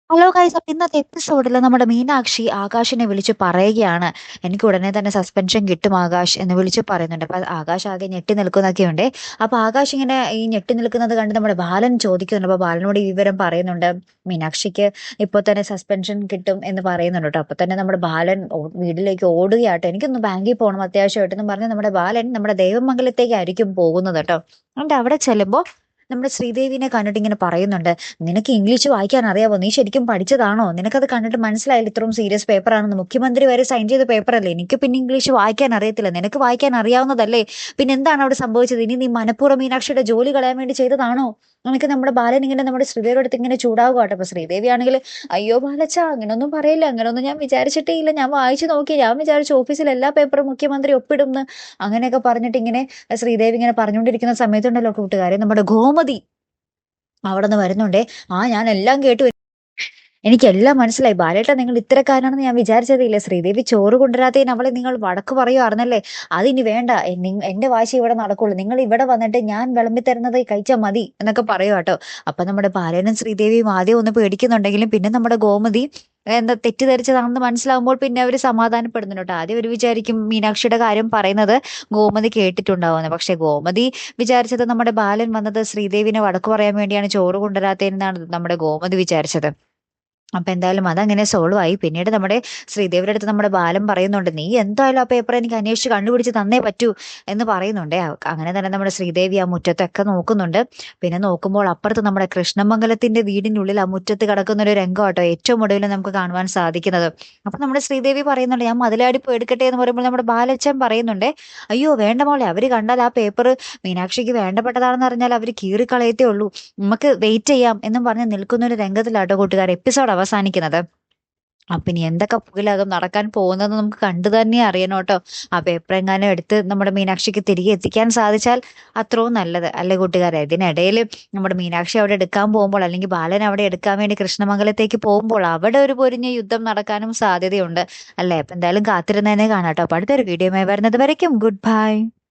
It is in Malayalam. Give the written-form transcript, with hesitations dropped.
ഹലോ ഗൈസ്, അപ്പൊ ഇന്നത്തെ എപ്പിസോഡിൽ നമ്മുടെ മീനാക്ഷി ആകാശിനെ വിളിച്ച് പറയുകയാണ്, എനിക്ക് ഉടനെ തന്നെ സസ്പെൻഷൻ കിട്ടും ആകാശ് എന്ന് വിളിച്ച് പറയുന്നുണ്ട്. അപ്പൊ ആകാശ് ആകെ ഞെട്ടി നിൽക്കുന്നൊക്കെയുണ്ട്. അപ്പൊ ആകാശ് ഇങ്ങനെ ഈ ഞെട്ടി നിൽക്കുന്നത് കണ്ട് നമ്മുടെ ബാലൻ ചോദിക്കുന്നുണ്ട്. അപ്പൊ ബാലനോട് ഈ വിവരം പറയുന്നുണ്ട്. മീനാക്ഷിക്ക് ഇപ്പൊ തന്നെ സസ്പെൻഷൻ കിട്ടും എന്ന് പറയുന്നുണ്ട് കേട്ടോ. അപ്പൊ തന്നെ നമ്മുടെ ബാലൻ വീട്ടിലേക്ക് ഓടുകയാട്ടോ, എനിക്കൊന്ന് ബാങ്കിൽ പോകണം അത്യാവശ്യമായിട്ടെന്ന് പറഞ്ഞ് നമ്മുടെ ബാലൻ നമ്മുടെ ദേവമംഗലത്തേക്കായിരിക്കും പോകുന്നത് കേട്ടോ. എന്നിട്ട് അവിടെ ചെല്ലുമ്പോ നമ്മുടെ ശ്രീദേവിനെ കണ്ടിട്ട് ഇങ്ങനെ പറയുന്നുണ്ട്, നിനക്ക് ഇംഗ്ലീഷ് വായിക്കാൻ അറിയാവോ? നീ ശരിക്കും പഠിച്ചതാണോ? നിനക്കത് കണ്ടിട്ട് മനസ്സിലായില്ല ഇത്രയും സീരിയസ് പേപ്പർ ആണെന്ന്? മുഖ്യമന്ത്രി വരെ സൈൻ ചെയ്ത പേപ്പർ അല്ലേ? എനിക്ക് പിന്നെ ഇംഗ്ലീഷ് വായിക്കാൻ അറിയത്തില്ല, നിനക്ക് വായിക്കാൻ അറിയാവുന്നതല്ലേ? പിന്നെ എന്താണ് അവിടെ സംഭവിച്ചത്? ഇനി നീ മനഃപൂർവ്വം മീനാക്ഷിയുടെ ജോലി കളയാൻ വേണ്ടി ചെയ്തതാണോ? എനിക്ക് നമ്മുടെ ബാലൻ ഇങ്ങനെ നമ്മുടെ ശ്രീദേവിയുടെ അടുത്ത് ഇങ്ങനെ ചൂടാവുക കേട്ടോ. അപ്പൊ ശ്രീദേവി ആണെങ്കിൽ, അയ്യോ ബാലച്ച, അങ്ങനൊന്നും പറയില്ല, അങ്ങനൊന്നും ഞാൻ വിചാരിച്ചിട്ടേ ഇല്ല, ഞാൻ വായിച്ചു നോക്കി, ഞാൻ വിചാരിച്ചു ഓഫീസിൽ എല്ലാ പേപ്പറും മുഖ്യമന്ത്രി ഒപ്പിടും അങ്ങനെയൊക്കെ പറഞ്ഞിട്ട് ഇങ്ങനെ ശ്രീദേവി ഇങ്ങനെ പറഞ്ഞുകൊണ്ടിരിക്കുന്ന സമയത്തുണ്ടല്ലോ കൂട്ടുകാരെ, നമ്മുടെ ഗോമതി അവിടെ നിന്ന് വരുന്നുണ്ടേ. ഞാൻ എല്ലാം കേട്ടു, എനിക്കെല്ലാം മനസ്സിലായി ബാലേട്ട, നിങ്ങൾ ഇത്തരക്കാരാണെന്ന് ഞാൻ വിചാരിച്ചതേയില്ല. ശ്രീദേവി ചോറ് കൊണ്ടുവരാത്തതിന് അവളെ നിങ്ങൾ വഴക്ക് പറയുമായിരുന്നല്ലേ? അതിനി വേണ്ട, എന്റെ വാശി ഇവിടെ നടക്കുള്ളൂ, നിങ്ങൾ ഇവിടെ വന്നിട്ട് ഞാൻ വിളമ്പി തരുന്നത് കഴിച്ചാൽ മതി എന്നൊക്കെ പറയുക കേട്ടോ. അപ്പൊ നമ്മുടെ ബാലേനും ശ്രീദേവിയും ആദ്യം ഒന്ന് പേടിക്കുന്നുണ്ടെങ്കിലും പിന്നെ നമ്മുടെ ഗോമതി എന്താ തെറ്റിദ്ധരിച്ചതാണെന്ന് മനസ്സിലാവുമ്പോൾ പിന്നെ അവർ സമാധാനപ്പെടുന്നുണ്ട് കേട്ടോ. ആദ്യം അവർ വിചാരിക്കും മീനാക്ഷിയുടെ കാര്യം പറയുന്നത് ഗോമതി കേട്ടിട്ടുണ്ടാവുന്നത്. പക്ഷെ ഗോമതി വിചാരിച്ചത് നമ്മുടെ ബാലൻ വന്നത് ശ്രീദേവിനെ വഴക്ക് പറയാൻ വേണ്ടിയാണ് ചോറ് കൊണ്ടുവരാത്തതെന്നാണ് നമ്മുടെ ഗോമതി വിചാരിച്ചത്. അപ്പൊ എന്തായാലും അതങ്ങനെ സോൾവ് ആയി. പിന്നീട് നമ്മുടെ ശ്രീദേവിയുടെ അടുത്ത് നമ്മുടെ ബാലൻ പറയുന്നുണ്ട്, നീ എന്തായാലും ആ പേപ്പർ എനിക്ക് അന്വേഷിച്ച് കണ്ടുപിടിച്ച് തന്നേ പറ്റൂ എന്ന് പറയുന്നുണ്ട്. അങ്ങനെ തന്നെ നമ്മുടെ ശ്രീദേവി ആ മുറ്റത്തൊക്കെ നോക്കുന്നുണ്ട്. പിന്നെ നോക്കുമ്പോൾ അപ്പുറത്ത് നമ്മുടെ കൃഷ്ണമംഗലത്തിന്റെ വീടിനുള്ളിൽ ആ മുറ്റത്ത് കിടക്കുന്ന ഒരു രംഗം കേട്ടോ ഏറ്റവും ഒടുവിൽ നമുക്ക് കാണുവാൻ സാധിക്കുന്നത്. അപ്പൊ നമ്മുടെ ശ്രീദേവി പറയുന്നുണ്ട്, ഞാൻ മതിലാടിപ്പോ എടുക്കട്ടെ എന്ന് പറയുമ്പോൾ നമ്മുടെ ബാലച്ചൻ പറയുന്നുണ്ട്, അയ്യോ വേണ്ട മോളെ, അവര് കണ്ടാൽ ആ പേപ്പർ മീനാക്ഷിക്ക് വേണ്ടപ്പെട്ടതാണെന്ന് അറിഞ്ഞാൽ അവര് കീറിക്കളയത്തേ ഉള്ളൂ, നമുക്ക് വെയിറ്റ് ചെയ്യാം എന്നും പറഞ്ഞ് നിൽക്കുന്ന ഒരു രംഗത്തിലാട്ടോ കൂട്ടുകാർ എപ്പിസോഡ് അവസാനിക്കുന്നത്. അപ്പൊ ഇനി എന്തൊക്കെ പുകിലകം നടക്കാൻ പോകുന്നത് നമുക്ക് കണ്ടു തന്നെ അറിയണം കേട്ടോ. ആ പേപ്പർ എങ്ങാനും എടുത്ത് നമ്മുടെ മീനാക്ഷിക്ക് തിരികെ എത്തിക്കാൻ സാധിച്ചാൽ അത്രയും നല്ലത് അല്ലേ കൂട്ടുകാരെ? ഇതിനിടയിൽ നമ്മുടെ മീനാക്ഷി അവിടെ എടുക്കാൻ പോകുമ്പോൾ, അല്ലെങ്കിൽ ബാലൻ അവിടെ എടുക്കാൻ വേണ്ടി കൃഷ്ണമംഗലത്തേക്ക് പോകുമ്പോൾ അവിടെ ഒരു പൊരിഞ്ഞ യുദ്ധം നടക്കാനും സാധ്യതയുണ്ട് അല്ലേ? അപ്പൊ എന്തായാലും കാത്തിരുന്നതിനെ കാണാട്ടോ. അപ്പൊ അടുത്തൊരു വീഡിയോ വരുന്നത് വരയ്ക്കും ഗുഡ് ബൈ.